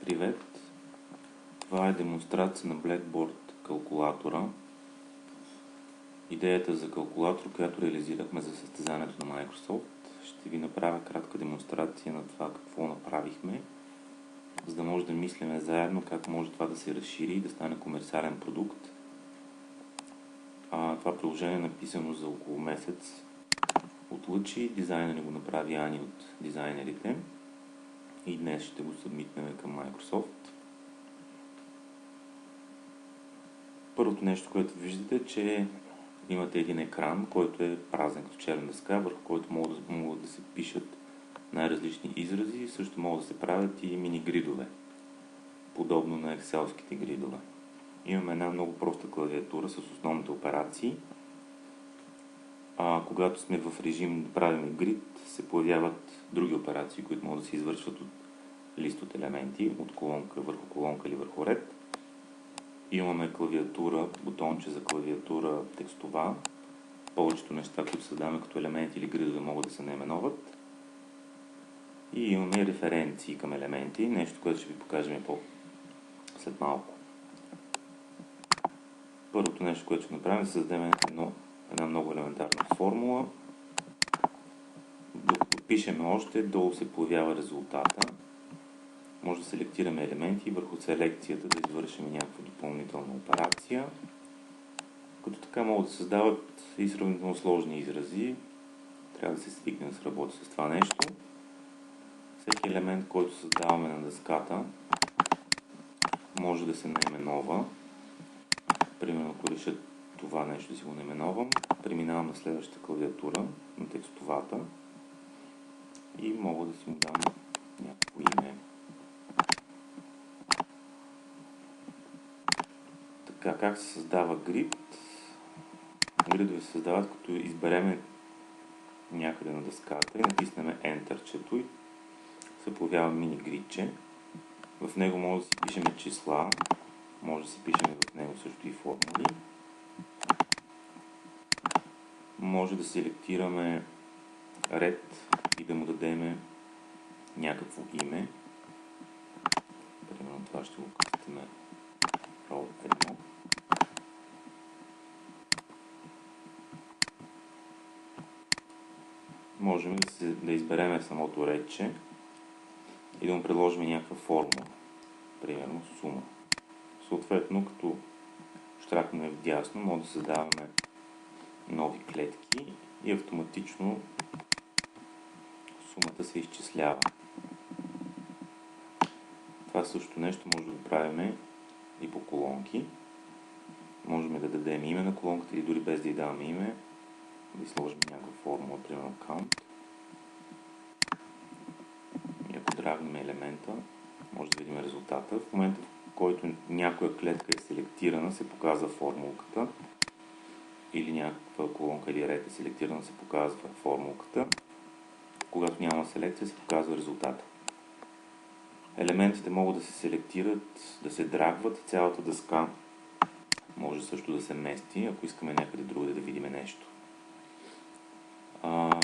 Привет! Това е демонстрация на Blackboard калкулатора. Идеята за калкулатор, която реализирахме за състезанието на Microsoft. Ще ви направя кратка демонстрация на това какво направихме, за да може да мислим заедно как може това да се разшири и да стане комерциален продукт. Това приложение е написано за около месец от Лъчи. Дизайна ни го направи Ани от дизайнерите. И днес ще го събмитнем към Microsoft. Първото нещо, което виждате, е, че имате един екран, който е празен като черна дъска, върху който могат да се пишат най-различни изрази и също могат да се правят и мини-гридове, подобно на екселските гридове. Имаме една много проста клавиатура с основните операции. Когато сме в режим да правим грид, се появяват други операции, които могат да се извършват от лист от елементи, от колонка върху колонка или върху ред. Имаме клавиатура, бутонче за клавиатура текстова. Повечето неща, които създаваме като елементи или гридове, могат да се наименоват. И имаме референции към елементи, нещо, което ще ви покажем след малко. Първото нещо, което ще направим, е да създадем една много елементарна формула. Докато пишем още, долу се появява резултата. Може да селектираме елементи и върху селекцията да извършим някаква допълнителна операция. Като така могат да се създават и сравнително сложни изрази. Трябва да се свикне да се работи с това нещо. Всеки елемент, който създаваме на дъската, може да се наименова. Примерно, ако реша това нещо да си го наименовам, преминавам на следващата клавиатура, на текстовата, и мога да си му дам някакво име. Така, как се създава грид? Гридове се създават, като избереме някъде на дъската и натиснем Enter-чето и се появява мини гридче. В него може да си пишем числа, може да си пишем в него също и формули. Може да селектираме ред и да му дадем някакво име. Примерно това ще го къстаме Row 1. Можем да изберем самото редче и да му предложим някаква формула, примерно сума. Съответно, като щракнем вдясно, може да създаваме нови клетки и автоматично сумата се изчислява. Това също нещо може да го правим и по колонки. Можем да дадем име на колонката или дори без да й даваме име, да сложим някаква формула, примерно count. И ако драгнем елемента, може да видим резултата. В момента, в който някоя клетка е селектирана, се показва формулката, или някаква колонка или ред е селектирана, се показва формулката. Когато няма селекция, се показва резултата. Елементите могат да се селектират, да се драгват, цялата дъска може също да се мести, ако искаме някъде другаде да видим нещо.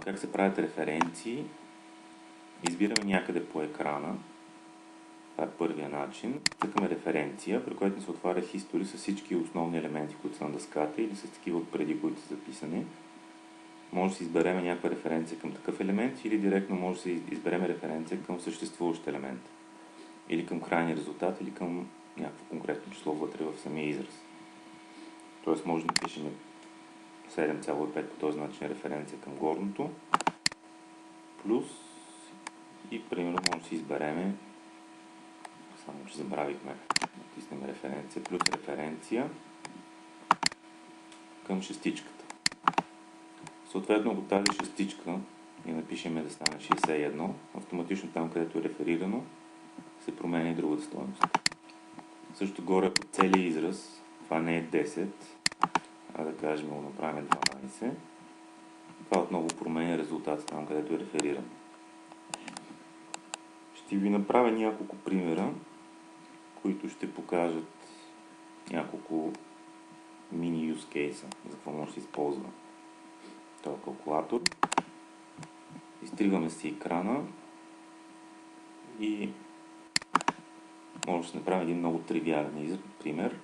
Как се правят референции? Избираме някъде по екрана. Това е първия начин. Тъкаме референция, при която ни се отваря history с всички основни елементи, които са на дъската, или с такива отпреди, които са записани. Може да си изберем някаква референция към такъв елемент, или директно може да си изберем референция към съществуващ елемент. Или към крайния резултат, или към някакво конкретно число вътре в самия израз. Тоест може да напишем 7,5 по този начин референция към горното, плюс и примерно може да си избереме, само че забравихме, натиснем референция, плюс референция към шестичката. Съответно, ако тази шестичка и напишем да стане 61, автоматично там, където е реферирано, се променя и другата стойност. Също горе по целия израз, това не е 10, а да кажем го направим 12, това отново променя резултата там, където е рефериран. Ще ви направя няколко примера, които ще покажат няколко мини use case, за какво може да се използва този калкулатор. Изтригваме си екрана и може да се направи един много тривиален пример.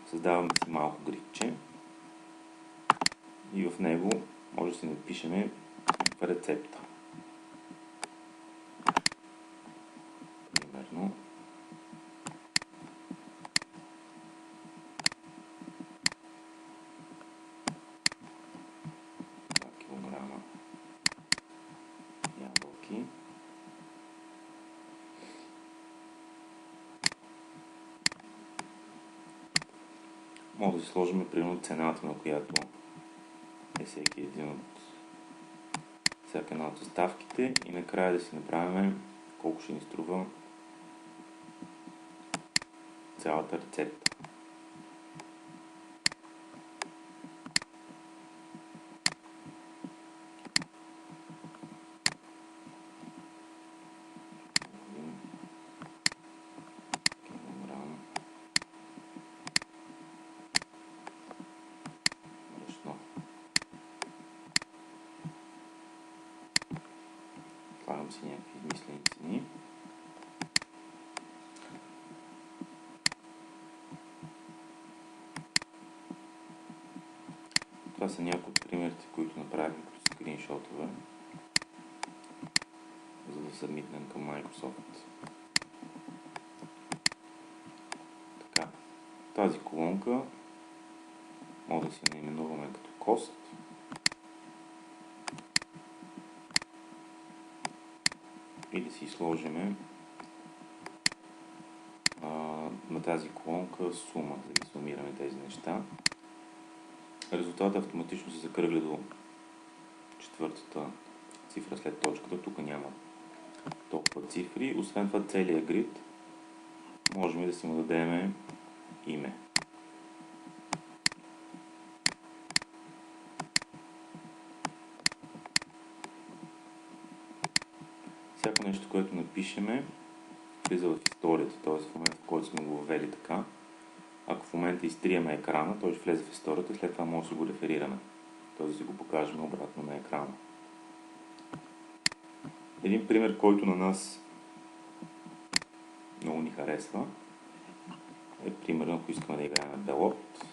Създаваме си малко гридче и в него може да си напишем някаква рецепта. Примерно 2 кг ябълки. Може да си сложим примерно цената, на която е всяка една от съставките и накрая да си направим колко ще ни струва цялата рецепта. Слагам си някакви измислени цени. Това са някои от примерите, които направихме като скриншотове, за да събмитнем към Microsoft. Така, тази колонка може да си наименуваме като Cost. И да си сложим на тази колонка сума, за да сумираме тези неща. Резултатът автоматично се закръгля до четвъртата цифра след точката. Тук няма толкова цифри. Освен това, целият грид можем да си му дадем име. Всяко нещо, което напишеме, влиза в историята, т.е. в момента, в който сме го въвели така. Ако в момента изтриеме екрана, той ще влезе в историята и след това може да го реферираме. Т.е. да си го покажем обратно на екрана. Един пример, който на нас много ни харесва, е примерно, ако искаме да играем белот.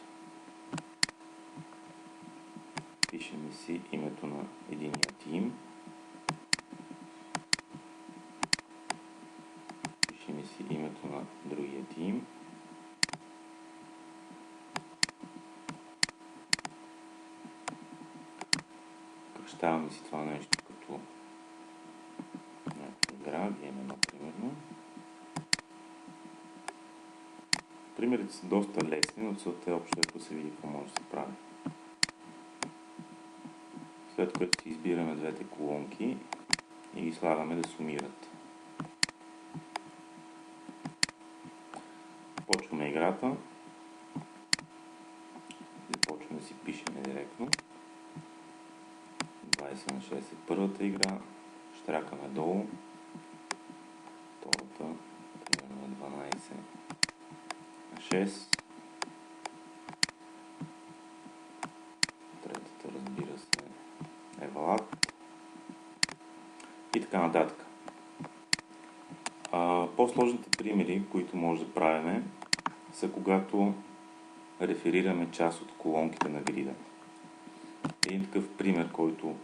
Пишем си името на единия тим. Пишем си името на другия тим. Кръщаваме си това нещо като някаква игра, Game1 примерно. Примерите са доста лесни, но целта е общо да се види какво може да се прави. След което си избираме двете колонки и ги слагаме да сумират. Почваме играта. Започваме да си пишем директно. 20 на 6 е първата игра. Щракаме долу. Втората, примерно 12 на 6. Третата, разбира се, е Валат. И така нататък. По-сложните примери, които може да правим, са когато реферираме част от колонките на грида. Един такъв пример, който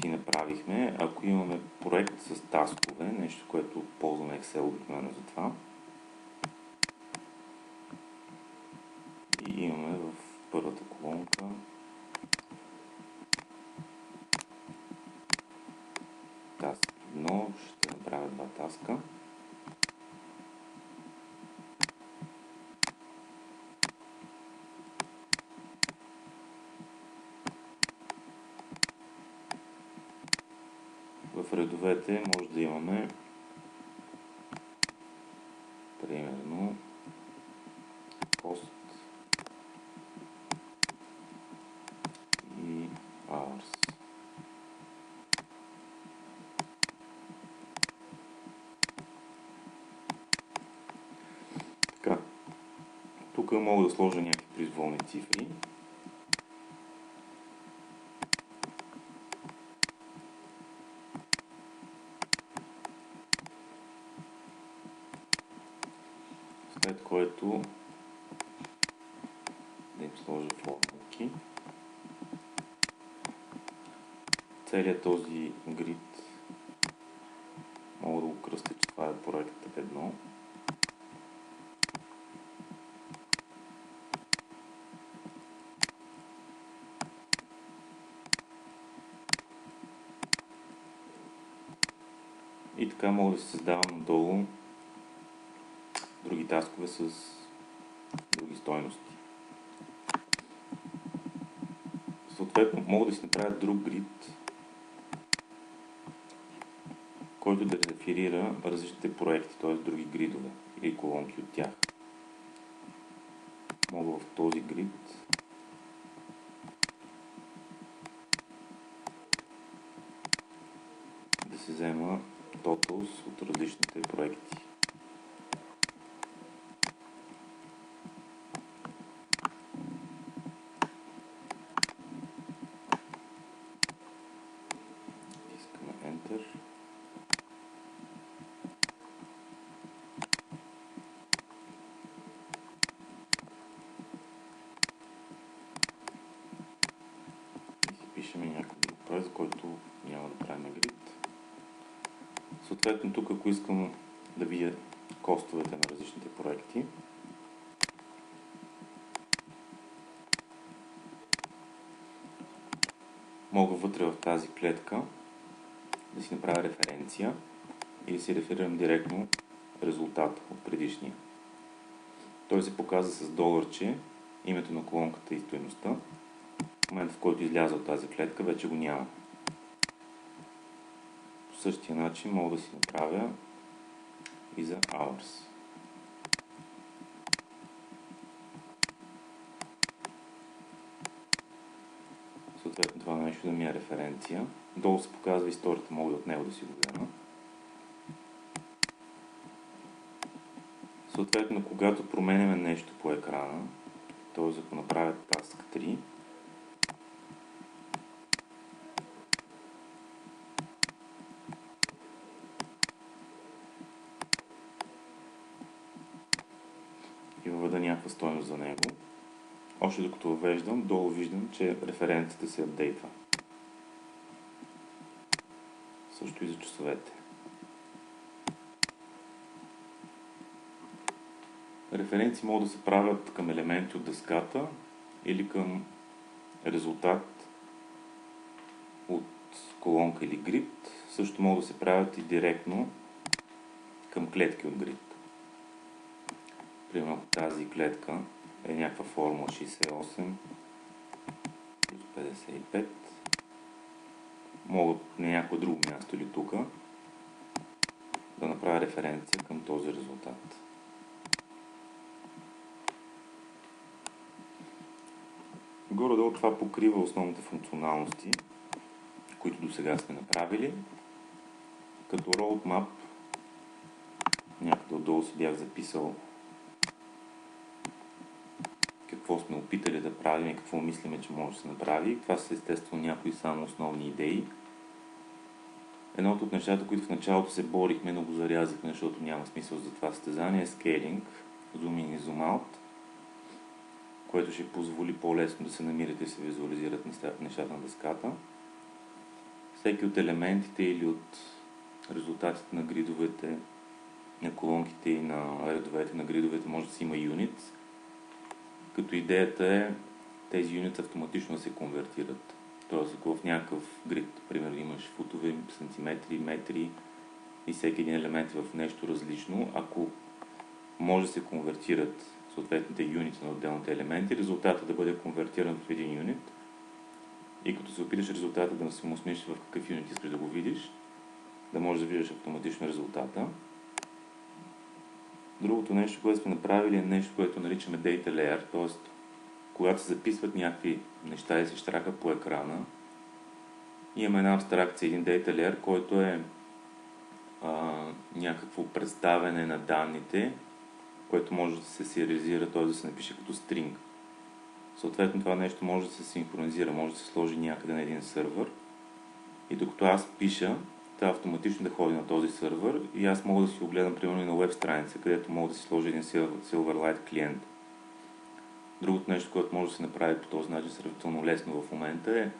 си направихме, ако имаме проект с таскове, нещо, което ползваме Excel обикновено за това, и имаме в първата колонка таск 1, ще направя два таска. В редовете може да имаме примерно cost и hours. Така, тук мога да сложа някакви произволни цифри. който да им сложа формулки. Целият този грид мога да го кръстя, че това е проект 1. И така мога да се създавам надолу други таскове с други стойности. Съответно, мога да си направя друг грид, който да реферира различните проекти, т.е. други гридове или колонки от тях. Мога в този грид да се взема totals от различните проекти. Искаме Enter. И си пишем някакъв друг проект, за който няма да правим грид. Съответно, тук ако искам да видя костовете на различните проекти, мога вътре в тази клетка да си направя референция и да си реферирам директно резултата от предишния. Той се показва с доларче, името на колонката и стойността. В момента, в който изляза от тази клетка, вече го няма. По същия начин мога да си направя и за hours. Съответно това нещо да ми е референция. Долу се показва историята, мога от него да си го взема. Съответно, когато променяме нещо по екрана, т.е. ако направя Task 3, и въведа някаква стойност за него, още докато въвеждам, долу виждам, че референцията се апдейтва. Също и за часовете. Референции могат да се правят към елементи от дъската или към резултат от колонка или грид. Също могат да се правят и директно към клетки от грид. Примерно тази клетка е някаква формула 68 плюс 55. Мога на някое друго място или тук да направя референция към този резултат. Горе-долу това покрива основните функционалности, които до сега сме направили. Като roadmap, някъде отдолу си бях записал какво сме опитали да правим и какво мислиме, че може да се направи. Това са естествено някои само основни идеи. Едното от нещата, които в началото се борихме, но го зарязахме, защото няма смисъл за това състезание, е скейлинг, zoom in и zoom out, което ще позволи по-лесно да се намирате и се визуализират нещата на дъската. Всеки от елементите или от резултатите на гридовете, на колонките и на редовете на гридовете може да си има юнит, като идеята е тези юнити автоматично да се конвертират. Тоест, ако в някакъв грид, примерно имаш футове, сантиметри, метри и всеки един елемент е в нещо различно, ако може да се конвертират съответните юнити на отделните елементи, резултатът да бъде конвертиран в един юнит и като се опиташ резултата да се усмислиш в какъв юнит искаш да го видиш, да можеш да виждаш автоматично резултата. Другото нещо, което сме направили, е нещо, което наричаме Data Layer, т.е. когато се записват някакви неща и се щрака по екрана, имаме една абстракция, един Data Layer, който е някакво представяне на данните, което може да се сериализира, т.е. да се напише като стринг. Съответно това нещо може да се синхронизира, може да се сложи някъде на един сървър и докато аз пиша, тя автоматично да ходи на този сървър и аз мога да си го гледам примерно и на веб страница, където мога да си сложа един Silverlight клиент. Другото нещо, което може да се направи по този начин сравнително лесно в момента е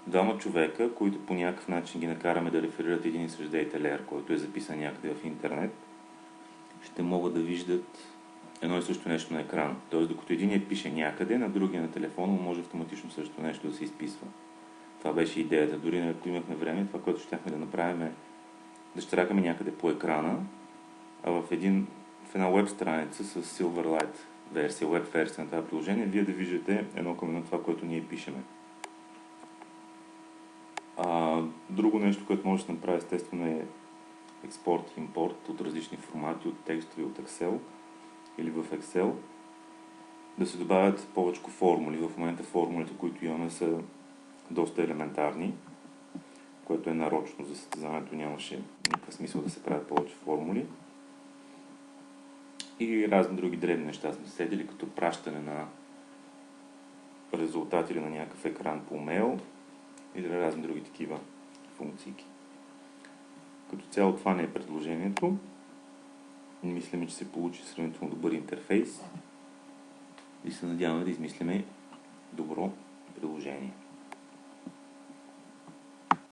двама човека, които по някакъв начин ги накараме да реферират един и същ data layer, който е записан някъде в интернет, ще могат да виждат едно и също нещо на екрана. Тоест, докато единият пише някъде, на другия на телефона може автоматично също нещо да се изписва. Това беше идеята. Дори ако имахме време, това, което щяхме да направим е да щракаме някъде по екрана, а в една веб страница с Silverlight версия, веб версия на това приложение, вие да виждате едно към едно това, което ние пишеме. Друго нещо, което може да се направи естествено е експорт и импорт от различни формати, от текстови, от Excel или в Excel. Да се добавят повече формули. В момента формулите, които имаме, са доста елементарни, което е нарочно за състезанието, нямаше никакъв смисъл да се правят повече формули. И разни други дребни неща сме седили, като пращане на резултати или на някакъв екран по мейл или разни други такива функции. Като цяло това не е предложението. Мислим, че се получи сравнително добър интерфейс и се надяваме да измислиме добро приложение.